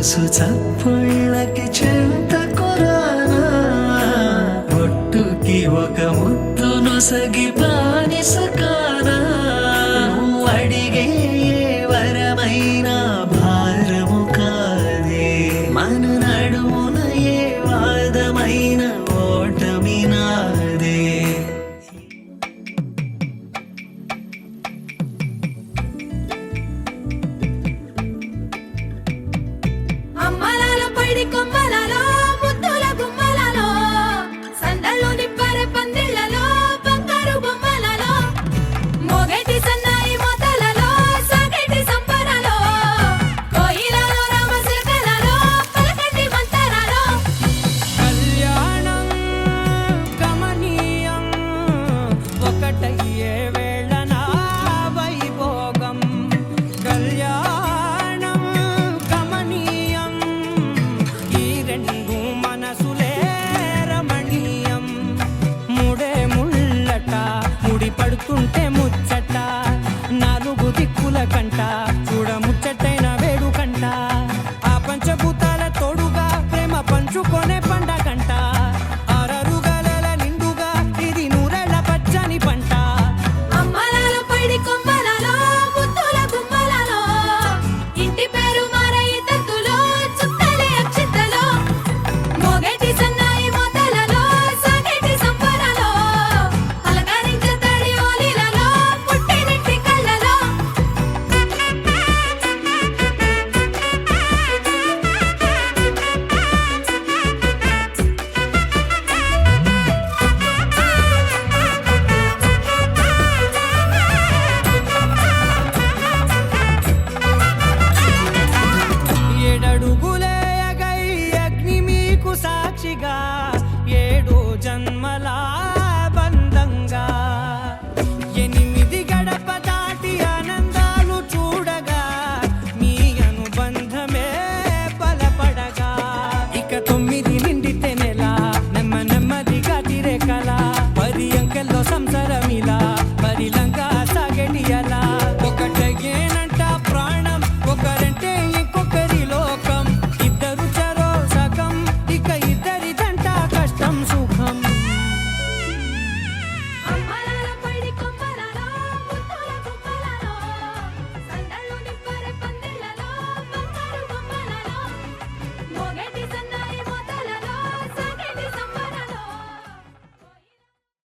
మనసు చప్పుళ్ళకి చెంత కొరానా ఒట్టుకి ఒక ముద్దు నొసగి బానిస కానా అడిగే ఏ వరమైనా భారము కాదే మన నడుమున ఏ వాదమైన ఓటమి నాదే అమ్మలాలో పైడి కొమ్మలలో ముద్దుల గుమ్మలలో సందల్లో నిప్పర పందిళ్లలో బంగారు బొమ్మలలో మోగేటి సన్నాయి మోతలలో సాగేటి సంబరాలో కోయిలలో రామశిల్కలలో పలకండి మంతరాలో కళ్యాణం గమనీయం ఒకటయ్యే వేళ నా వైభోగం కళ్యాణం గమనీయం ఈ రెండు మనసులే రమణీయం ముడే ముళ్ళట ముడి పడుతుంటే ముచ్చట నాలుగు దిక్కుల కంట చూడ ముచ్చటైన వేడుకంట ఆ పంచభూతాల తోడుగా ప్రేమ పంచుకొనే పండగంట ఆరరుగల నిండుగా ఇది నూరెళ్ళ పచ్చని పంట అమ్మలాలో పైడి కొమ్మలలో ముద్దుల గుమ్మలలో ఇంటి పేరు మారయి తంతులో చుక్కలే అక్షింతలో మోగేటి సన్నాయి మోతలలో సాగేటి సంబరాలో అలగారించే తడి ఓలిలలో పుట్టినింటి కళ్ళలో ఏడడుగులే ఎగై అగ్ని మీకు సాక్షిగా ఏడు జన్మల బంధంగా ఎనిమిది గడప దాటి ఆనందాలు చూడగా మీ అనుబంధమే బలపడగా ఇక